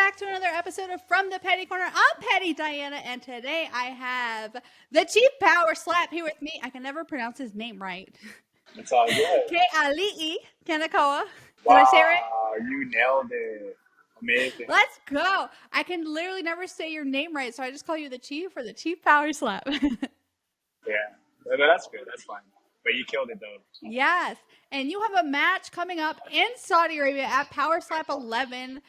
back to another episode of From the Petty Corner. I'm Petty Diana, and today I have the Chief Power Slap here with me. I can never pronounce his name right. It's all good. Kanekoa. Did I say it right? Wow, you nailed it. Amazing. Let's go. I can literally never say your name right, so I just call you the Chief or the Chief Power Slap. Yeah, that's good. That's fine. But you killed it though. Yes, and you have a match coming up in Saudi Arabia at Power Slap 11.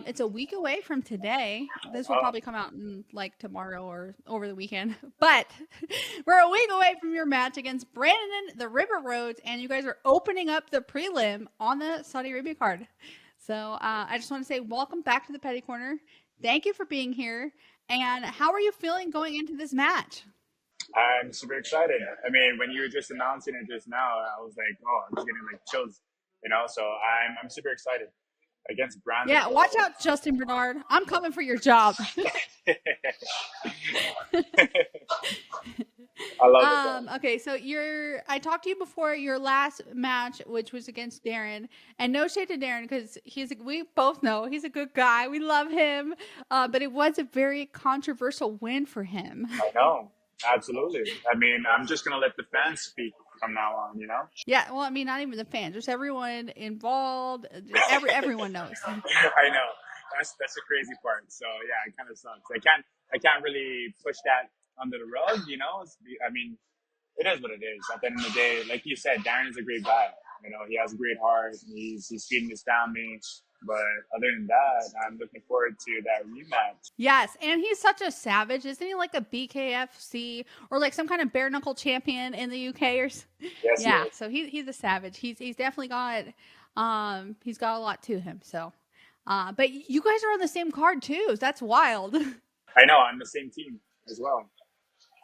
It's a week away from today. This will Oh, probably come out in like tomorrow or over the weekend. But we're a week away from your match against Brandon the River Roads, and you guys are opening up the prelim on the Saudi Arabia card. So I just want to say welcome back to the Petty Corner. Thank you for being here. And how are you feeling going into this match? I'm super excited. I mean, when you were just announcing it just now, I was like, oh, I'm just getting like chills, you know. So I'm super excited against Brandon. Yeah, watch out, Justin Bernard. I'm coming for your job. I love it. Okay, so I talked to you before your last match, which was against Darren, and no shade to Darren because we both know he's a good guy. We love him, but it was a very controversial win for him. I know. Absolutely. I mean, I'm just gonna let the fans speak from now on, you know? Yeah, well, I mean, not even the fans, just everyone involved. Everyone knows. I know. That's the crazy part. So yeah, it kind of sucks. I can't really push that under the rug, you know? I mean, it is what it is. At the end of the day, like you said, Darren is a great guy. You know, he has a great heart. He's feeding his family. But other than that, I'm looking forward to that rematch. Yes, and he's such a savage. Isn't he like a BKFC or like some kind of bare knuckle champion in the UK or? Yes, Yeah, yes. so he's a savage. He's definitely got he's got a lot to him. So, but you guys are on the same card too. That's wild. I know. I'm the same team as well.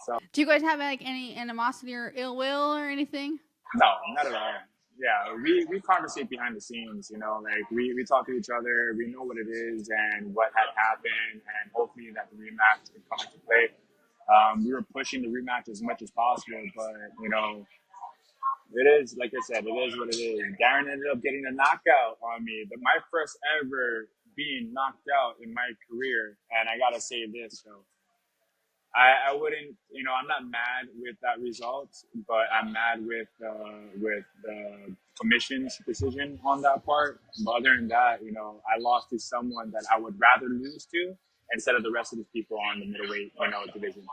So Do you guys have like any animosity or ill will or anything? no, not at all. Yeah, we conversate behind the scenes, you know, like we talk to each other, we know what it is and what had happened, and hopefully that the rematch could come into play. We were pushing the rematch as much as possible, but you know, it is like I said, it is what it is. Darren ended up getting a knockout on me, but my first ever being knocked out in my career, and I gotta say this, so. I wouldn't, you know, I'm not mad with that result, but I'm mad with the commission's decision on that part. But other than that, you know, I lost to someone that I would rather lose to instead of the rest of the people on the middleweight, you know, division.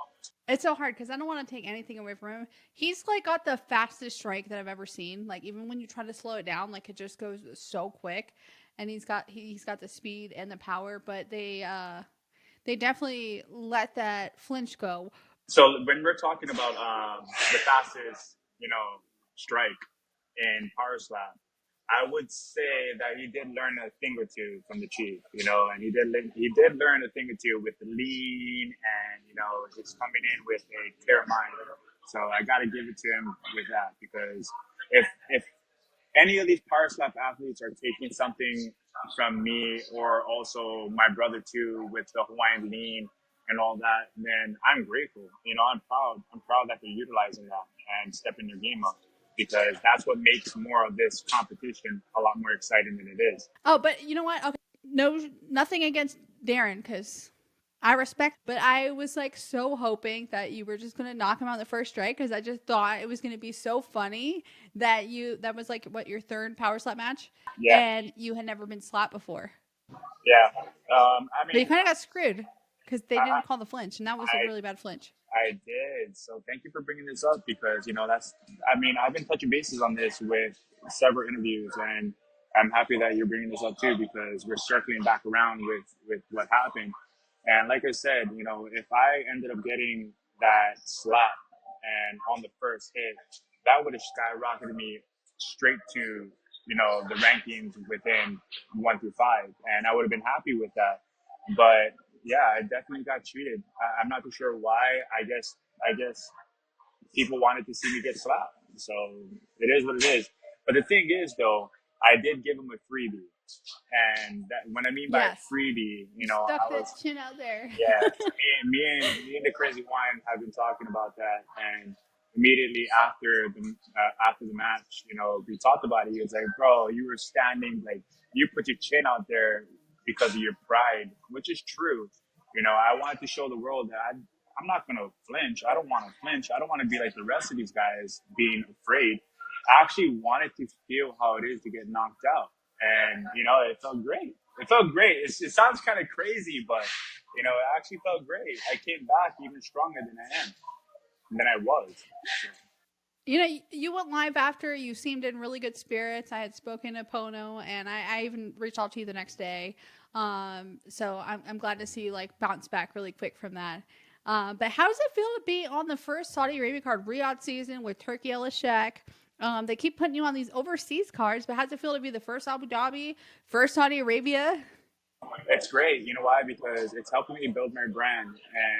It's so hard because I don't want to take anything away from him. He's like got the fastest strike that I've ever seen. Like even when you try to slow it down, like it just goes so quick. And he's got the speed and the power, but they definitely let that flinch go. So when we're talking about the fastest, you know, strike in Power Slap, I would say that he did learn a thing or two from the chief, you know, and he did learn a thing or two with the lean and you know just coming in with a clear mind. So I got to give it to him with that because if any of these Power Slap athletes are taking something from me or also my brother too with the Hawaiian lean and all that, then I'm grateful. You know, I'm proud. I'm proud that they're utilizing that and stepping their game up because that's what makes more of this competition a lot more exciting than it is. Oh, but you know what? Okay, no, nothing against Darren because I respect, but I was like so hoping that you were just gonna knock him out the first strike because I just thought it was gonna be so funny that that was like what your third Power Slap match, Yeah, and you had never been slapped before. yeah. But you kind of got screwed because they I, didn't call the flinch, and that was a I really bad flinch. I did. So thank you for bringing this up because, you know, I mean, I've been touching bases on this with several interviews and I'm happy that you're bringing this up too because we're circling back around with what happened. And like I said, you know, if I ended up getting that slap and on the first hit, that would have skyrocketed me straight to, you know, the rankings within 1 through 5. And I would have been happy with that. But yeah, I definitely got treated. I'm not too sure why. I guess people wanted to see me get slapped. So it is what it is. But the thing is, though, I did give him a freebie, and that when I mean by a Yes, freebie, you you know, stuck I that was chin out there. yeah. Me and the crazy wine have been talking about that, and immediately after the match, you know, we talked about it. He was like, "Bro, you were standing like you put your chin out there because of your pride, which is true. You know, I wanted to show the world that I'm not going to flinch. I don't want to flinch. I don't want to be like the rest of these guys being afraid. I actually wanted to feel how it is to get knocked out. And, you know, it felt great. It felt great. It sounds kind of crazy, but, you know, it actually felt great. I came back even stronger than I was. You know, you went live after. You seemed in really good spirits. I had spoken to Pono, and I even reached out to you the next day. So I'm glad to see you like bounce back really quick from that. But how does it feel to be on the first Saudi Arabia card Riyadh season with Turkey El Sheikh? They keep putting you on these overseas cards, but how does it feel to be the first Abu Dhabi, first Saudi Arabia? It's great. You know why? Because it's helping me build my brand.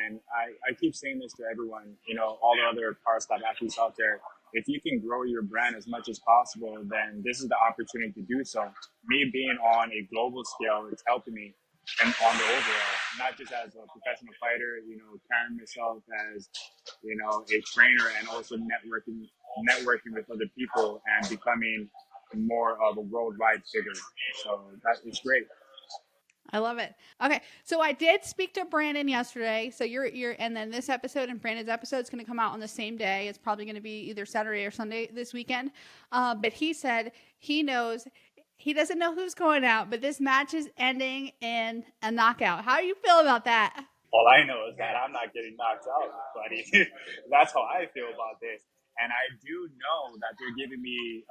And I keep saying this to everyone, you know, all the other power stop athletes out there. If you can grow your brand as much as possible, then this is the opportunity to do so. Me being on a global scale, it's helping me and on the overall, not just as a professional fighter, you know, carrying myself as, you know, a trainer and also networking with other people and becoming more of a worldwide figure. So that is great. I love it. Okay, so I did speak to Brandon yesterday. So you're, and then this episode and Brandon's episode is going to come out on the same day. It's probably going to be either Saturday or Sunday this weekend. But he said he knows. He doesn't know who's going out, but this match is ending in a knockout. How do you feel about that? All I know is that I'm not getting knocked out, buddy. That's how I feel about this. And I do know that they're giving me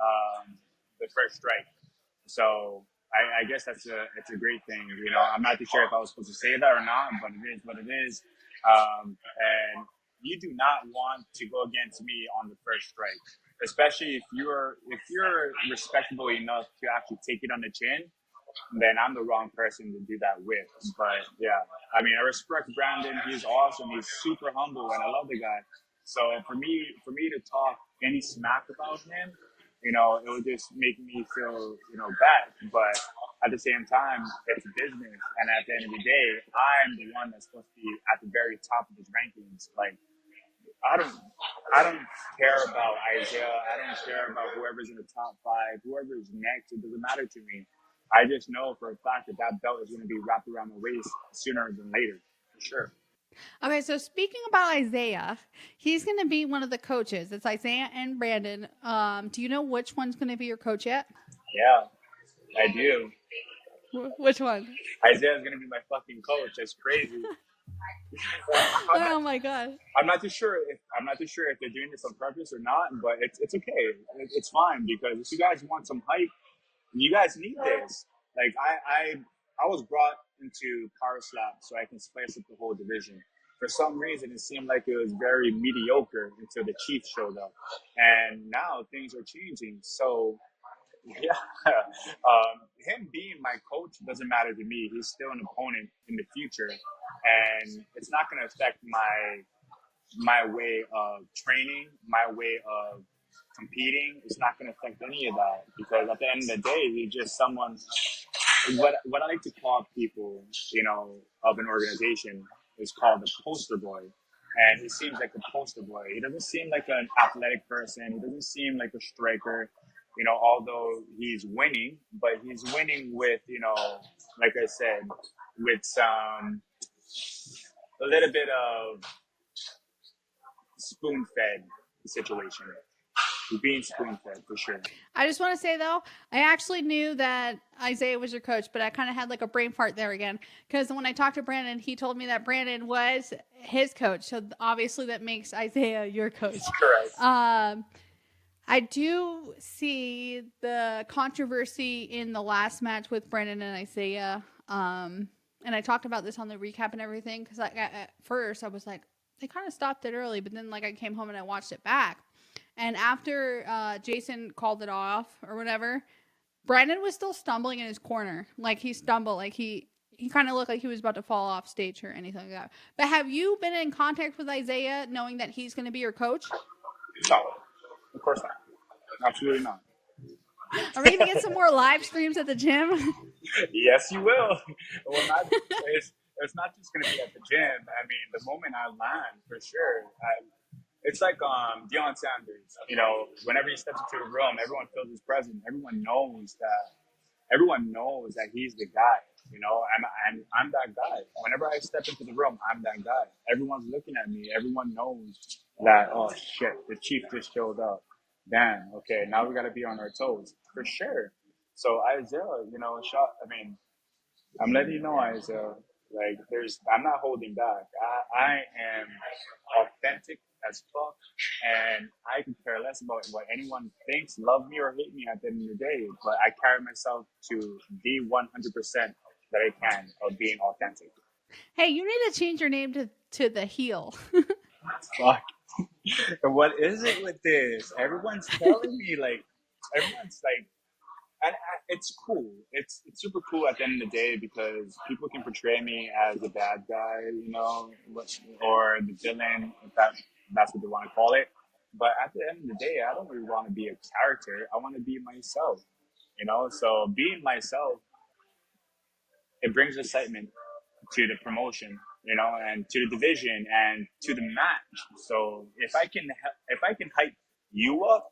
the first strike. So I guess it's a great thing. You know, I'm not too sure if I was supposed to say that or not, but it is what it is. And you do not want to go against me on the first strike, especially if you're respectable enough to actually take it on the chin. Then I'm the wrong person to do that with. But yeah, I mean, I respect Brandon. He's awesome. He's super humble, and I love the guy. So for me to talk any smack about him, you know, it would just make me feel, you know, bad. But at the same time, it's business, and at the end of the day, I'm the one that's supposed to be at the very top of his rankings. Like, I don't I don't care about Isaiah. I don't care about whoever's in the top five, whoever's next. It doesn't matter to me. I just know for a fact that that belt is going to be wrapped around my waist sooner than later, for sure. Okay, so speaking about Isaiah, he's going to be one of the coaches. It's Isaiah and Brandon. Do you know which one's going to be your coach yet? Yeah, I do. Which one? Isaiah's going to be my fucking coach. That's crazy. I'm not, Oh my god. I'm not too sure if they're doing this on purpose or not, but it's okay. It's fine because if you guys want some hype, you guys need this. Like I was brought into Power Slap so I can spice up the whole division. For some reason, it seemed like it was very mediocre until the Chiefs showed up, and now things are changing. So yeah, him being my coach doesn't matter to me. He's still an opponent in the future, and it's not going to affect my way of training, my way of competing. It's not going to affect any of that because at the end of the day, he's just someone. What I like to call people, you know, of an organization is called the poster boy. And he seems like a poster boy. He doesn't seem like an athletic person. He doesn't seem like a striker, you know, although he's winning, but he's winning with, you know, like I said, with some, a little bit of spoon fed situation. Being spoon fed for sure. I just want to say though, I actually knew that Isaiah was your coach, but I kind of had like a brain fart there again because when I talked to Brandon, he told me that Brandon was his coach. So obviously that makes Isaiah your coach. Correct. I do see the controversy in the last match with Brandon and Isaiah. And I talked about this on the recap and everything because at first I was like, they kind of stopped it early, but then like I came home and I watched it back. And after Jason called it off or whatever, Brandon was still stumbling in his corner. Like he stumbled, like he kind of looked like he was about to fall off stage or anything like that. But have you been in contact with Isaiah knowing that he's going to be your coach? No, of course not. Absolutely not. Are we going to get some more live streams at the gym? Yes, you will. Well, it's not just going to be at the gym. I mean, the moment I land, for sure. It's like Deion Sanders. You know, whenever he steps into the room, everyone feels his presence. Everyone knows that everyone knows that he's the guy. And I'm that guy. Whenever I step into the room, I'm that guy. Everyone's looking at me. Everyone knows that. Oh shit, the chief just showed up. Damn. Okay, now we got to be on our toes for sure. So Isaiah, shot. I mean, I'm letting you know, Isaiah. Like, I'm not holding back. I am authentic as fuck, and I can care less about what anyone thinks, love me or hate me at the end of the day. But I carry myself to the 100% that I can of being authentic. Hey, you need to change your name to the heel. Fuck. What is it with this? Everyone's telling me like, everyone's like, and it's cool. It's super cool at the end of the day because people can portray me as a bad guy, or the villain, if that's what they want to call it. But at the end of the day, I don't really want to be a character. I want to be myself, So being myself, it brings excitement to the promotion, and to the division and to the match. So if I can hype you up,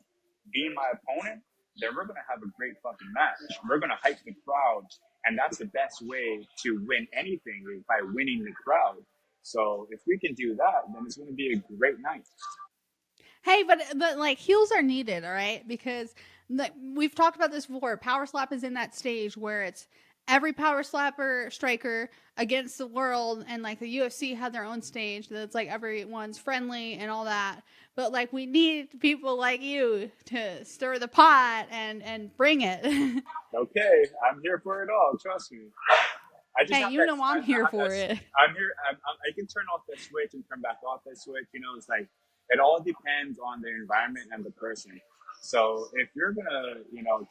being my opponent, then we're gonna have a great fucking match. We're gonna hype the crowd, and that's the best way to win anything is by winning the crowd. So if we can do that, then it's gonna be a great night. Hey, but like heels are needed, all right? Because like we've talked about this before. Power slap is in that stage where it's every power slapper striker against the world, and like the UFC had their own stage that's like everyone's friendly and all that. But like we need people like you to stir the pot and bring it. Okay, I'm here for it all. Trust me. I just Hey, have you that. know I'm here for it. I'm here. I can turn off that switch and turn back off that switch. It's like it all depends on the environment and the person. So if you're gonna,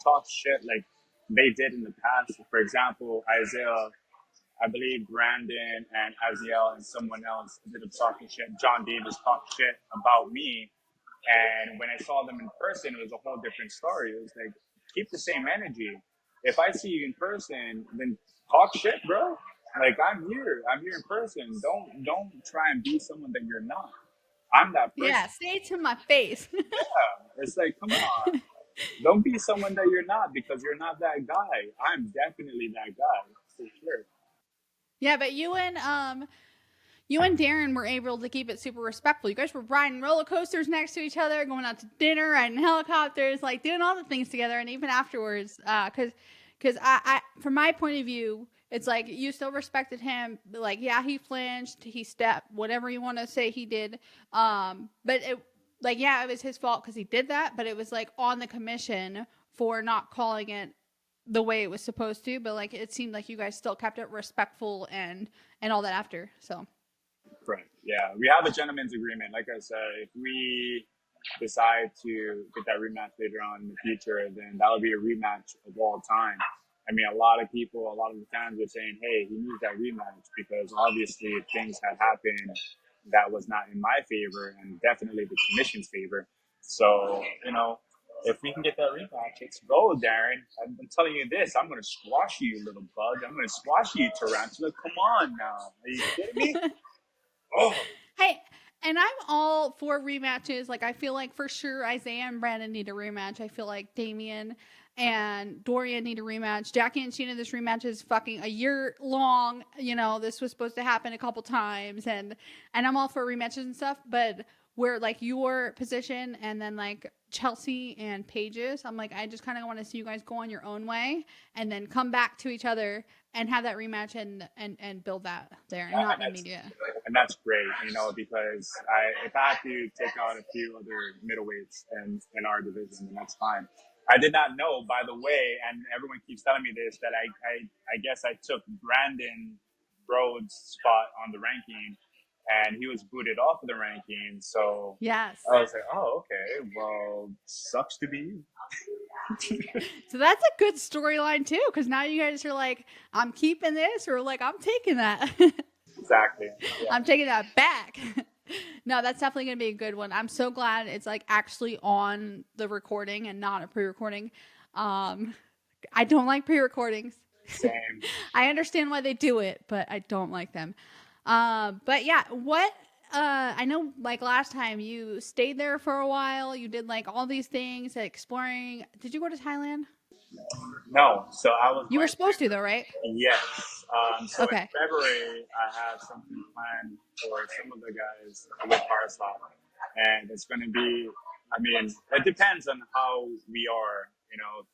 talk shit like they did in the past, for example, Isaiah, I believe Brandon and Aziel and someone else did a talking shit. John Davis talked shit about me, and when I saw them in person, it was a whole different story. It was like, keep the same energy. If I see you in person, then talk shit, bro. Like I'm here. I'm here in person. Don't try and be someone that you're not. I'm that person. Yeah, say it to my face. Yeah. It's like, come on. Don't be someone that you're not because you're not that guy. I'm definitely that guy. For sure. Yeah, but you and Darren were able to keep it super respectful. You guys were riding roller coasters next to each other, going out to dinner, riding helicopters, like doing all the things together. And even afterwards, because I, from my point of view, it's like you still respected him. Like, yeah, he flinched, he stepped, whatever you want to say he did. But it, like, yeah, it was his fault because he did that. But it was like on the commission for not calling it the way it was supposed to. But like, it seemed like you guys still kept it respectful and all that after. So. Right. Yeah, we have a gentleman's agreement. Like I said, if we decide to get that rematch later on in the future, then that'll be a rematch of all time. I mean, a lot of people, a lot of the fans are saying, "Hey, he needs that rematch," because obviously things had happened that was not in my favor and definitely the commission's favor. So, if we can get that rematch, let's go, Darren. I'm telling you this. I'm going to squash you, little bug. I'm going to squash you, tarantula. Come on now. Are you kidding me? Oh, Hey, and I'm all for rematches. Like, I feel like for sure Isaiah and Brandon need a rematch. I feel like Damien and Dorian need a rematch. Jackie and Sheena, this rematch is fucking a year long. This was supposed to happen a couple times, and I'm all for rematches and stuff. But where like your position and then like Chelsea and Paige's, I'm like, I just kind of want to see you guys go on your own way and then come back to each other and have that rematch and build that there, and not in the media. And that's great, because if I have to take out a few other middleweights in our division, then that's fine. I did not know, by the way, and everyone keeps telling me this, that I guess I took Brandon Rhodes' spot on the ranking, and he was booted off of the ranking. So yes, I was like, oh, okay, well, sucks to be you. So that's a good storyline too, because now you guys are like, I'm keeping this, or like, I'm taking that. Exactly. Yeah. I'm taking that back. No, that's definitely going to be a good one. I'm so glad it's like actually on the recording and not a pre-recording. I don't like pre-recordings. Same. I understand why they do it, but I don't like them. But yeah, I know like last time you stayed there for a while. You did like all these things, like exploring. Did you go to Thailand? No, so I was You were going supposed to though, right? to, yes. So in Okay. February, I have something planned for some of the guys with Parasol. And it's going to be, I mean, it depends on how we are,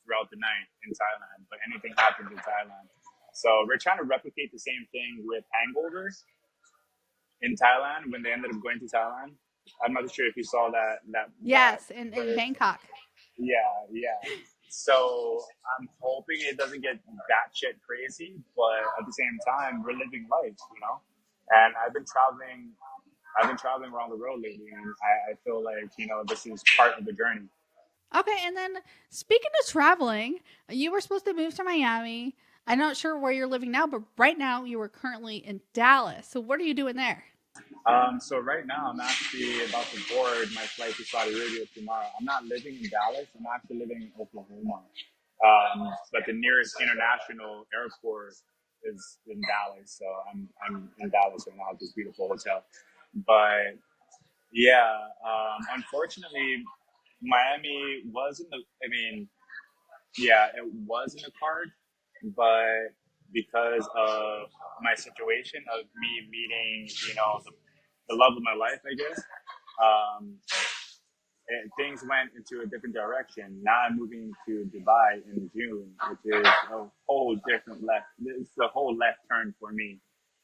throughout the night in Thailand, but anything happens in Thailand. So we're trying to replicate the same thing with hangovers in Thailand when they ended up going to Thailand. I'm not sure if you saw that, Yes, in but Bangkok. yeah, yeah. So I'm hoping it doesn't get batshit crazy, but at the same time, we're living life. And I've been traveling around the world lately, and I feel like this is part of the journey. Okay, and then speaking of traveling, you were supposed to move to Miami. I'm not sure where you're living now, but right now you are currently in Dallas. So what are you doing there? So right now, I'm actually about to board my flight to Saudi Arabia tomorrow. I'm not living in Dallas. I'm actually living in Oklahoma. But the nearest international airport is in Dallas. So I'm in Dallas right now at this beautiful hotel. But yeah, unfortunately, Miami was in the. I mean, yeah, it was in the card, but because of my situation of me meeting, the love of my life, I guess, um, and things went into a different direction. Now I'm moving to Dubai in June, which is a whole different left. It's a whole left turn for me.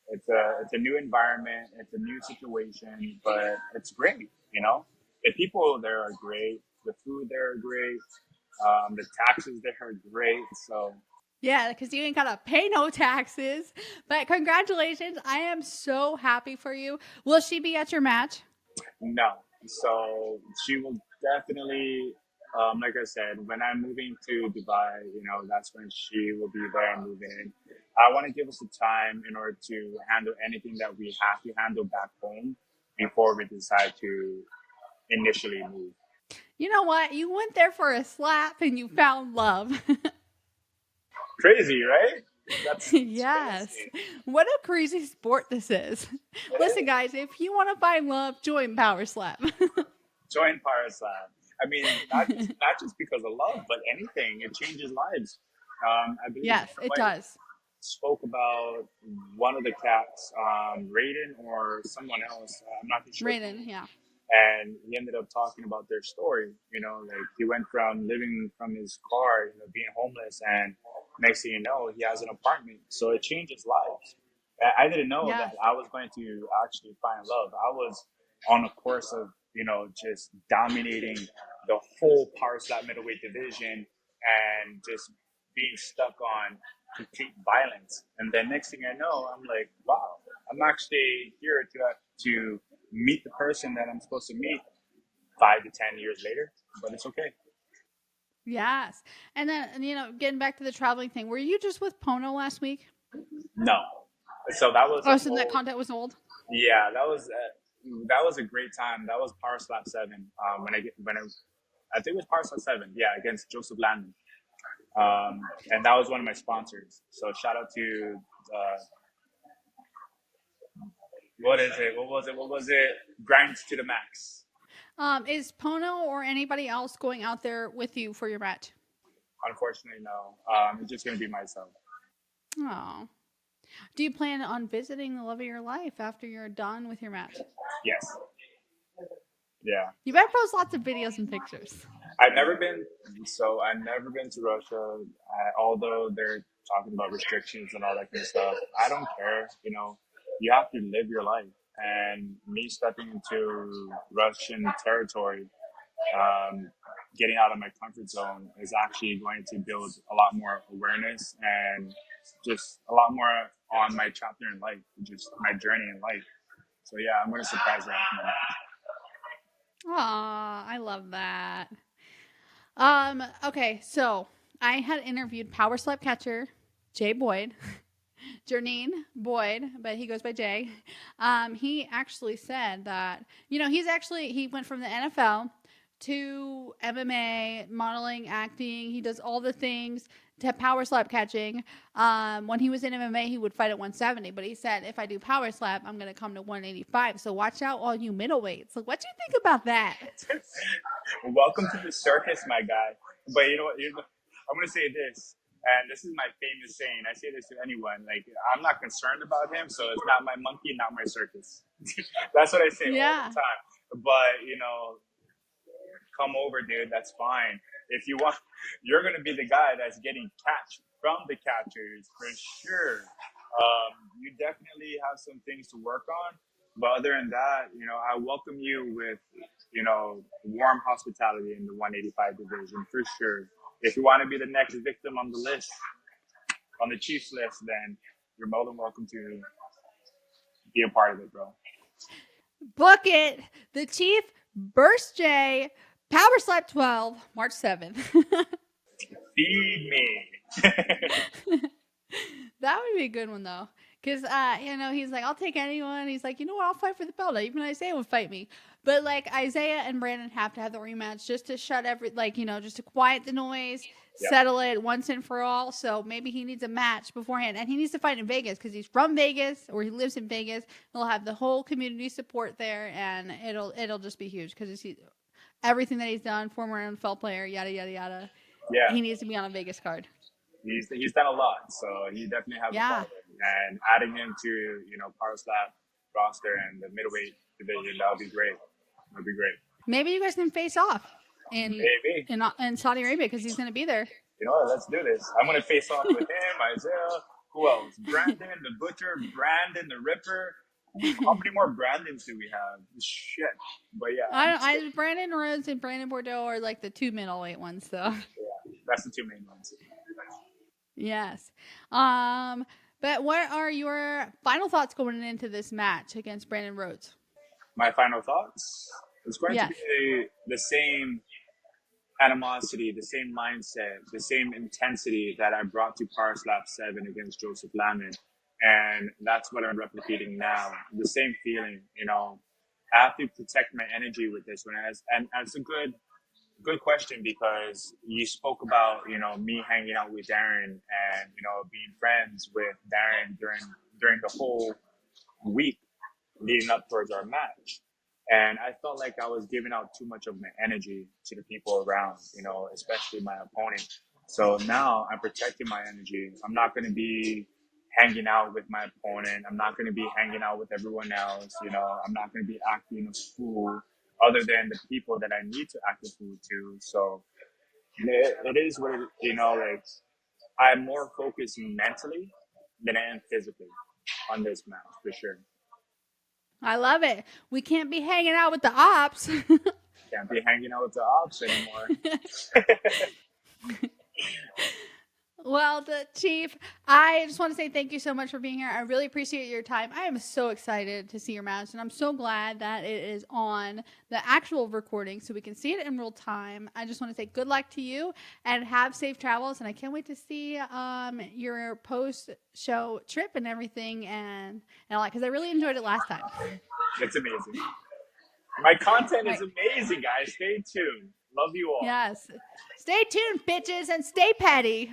It's a new environment. It's a new situation, but it's great. The people there are great. The food there are great. The taxes there are great. So Yeah, because you ain't gotta pay no taxes. But congratulations. I am so happy for you. Will she be at your match? no. So she will definitely, like I said, when I'm moving to Dubai, that's when she will be there and moving in. I want to give us the time in order to handle anything that we have to handle back home before we decide to initially move. You know what? You went there for a slap and you found love. Crazy, right? That's Yes. crazy. What a crazy sport this is. Listen, It is. guys, if you want to find love, join Power Slap. Join Parasite. I mean, not just because of love, but anything. It changes lives. I believe Yes, Dana it White does. spoke about one of the cats, Raiden or someone else. I'm not too sure. Raiden, yeah. And he ended up talking about their story. Like he went from living from his car, being homeless, and next thing you know, he has an apartment. So it changes lives. I didn't know Yes. that I was going to actually find love. I was on a course of, just dominating the whole power slap middleweight division and just being stuck on complete violence. And then next thing I know, I'm like, wow, I'm actually here to meet the person that I'm supposed to meet 5 to 10 years later, but it's okay. Yes. And then, getting back to the traveling thing, were you just with Pono last week? No, so that was a Oh, so that whole content was old? yeah. That was a great time. That was Power Slap 7. I think it was Power Slap 7. Yeah, against Joseph Landon. And that was one of my sponsors. So shout out to what is it? What was it? What was it? Grinds to the max. Is Pono or anybody else going out there with you for your match? Unfortunately, no. It's just gonna be myself. Oh. Do you plan on visiting the love of your life after you're done with your match? Yes. Yeah. You better post lots of videos and pictures. I've never been. So I've never been to Russia. Although they're talking about restrictions and all that kind of stuff, I don't care. You have to live your life. And me stepping into Russian territory, um, getting out of my comfort zone is actually going to build a lot more awareness and just a lot more on my chapter in life, just my journey in life. So yeah, I'm going to surprise her after my match. Aw, I love that. Okay, so I had interviewed Power Slap catcher Jay Boyd, Jernine Boyd, but he goes by Jay. He actually said that, he went from the NFL to MMA, modeling, acting. He does all the things to power slap catching. When he was in MMA, he would fight at 170, but he said, if I do power slap, I'm going to come to 185. So watch out, all you middleweights. Like, what do you think about that? Welcome to the circus, my guy. But you know what? I'm gonna say this, and this is my famous saying. I say this to anyone. Like, I'm not concerned about him, so it's not my monkey, not my circus. That's what I say all the Yeah. time. But come over, dude. That's fine. If you want, you're gonna be the guy that's getting catch from the catchers for sure. You definitely have some things to work on, but other than that, I welcome you with, warm hospitality in the 185 division for sure. If you want to be the next victim on the list, on the Chiefs list, then you're more than welcome to be a part of it, bro. Book it. The Chief Burst J Power Slap 12, March 7th. Feed me. That would be a good one though. Because, he's like, I'll take anyone. He's like, you know what? I'll fight for the belt. Even Isaiah would fight me. But, like, Isaiah and Brandon have to have the rematch just to shut just to quiet the noise, settle it once and for all. So maybe he needs a match beforehand. And he needs to fight in Vegas because he's from Vegas or he lives in Vegas. He'll have the whole community support there. And it'll just be huge because everything that he's done, former NFL player, yada, yada, yada. Yeah. He needs to be on a Vegas card. He's done a lot, so he definitely has a part of it. And adding him to Power Slap roster and the middleweight division, that would be great. That'd be great. Maybe you guys can face off in Saudi Arabia because he's going to be there. You know what? Let's do this. I'm going to face off with him, Isaiah. Who else? Brandon the Butcher, Brandon the Ripper. How many more Brandons do we have? Shit. But yeah. Brandon Rhodes and Brandon Bordeaux are like the two middleweight ones, though. Yeah, that's the two main ones. Yes. But what are your final thoughts going into this match against Brandon Rhodes? My final thoughts? It's going to be the same animosity, the same mindset, the same intensity that I brought to Power Slap 7 against Joseph Lamin. And that's what I'm replicating now. The same feeling, I have to protect my energy with this one. And it's a good question because you spoke about, me hanging out with Darren and, being friends with Darren during the whole week leading up towards our match. And I felt like I was giving out too much of my energy to the people around, especially my opponent. So now I'm protecting my energy. I'm not going to be hanging out with my opponent. I'm not going to be hanging out with everyone else. I'm not going to be acting a fool other than the people that I need to act a fool to. So it is what like I'm more focused mentally than I am physically on this match for sure. I love it. We can't be hanging out with the ops. Can't be hanging out with the ops anymore. Well, the Chief, I just want to say thank you so much for being here. I really appreciate your time. I am so excited to see your match, and I'm so glad that it is on the actual recording so we can see it in real time. I just want to say good luck to you and have safe travels, and I can't wait to see your post-show trip and everything and all that because I really enjoyed it last time. It's amazing. My content is amazing, guys. Stay tuned. Love you all. Yes. Stay tuned, bitches, and stay petty.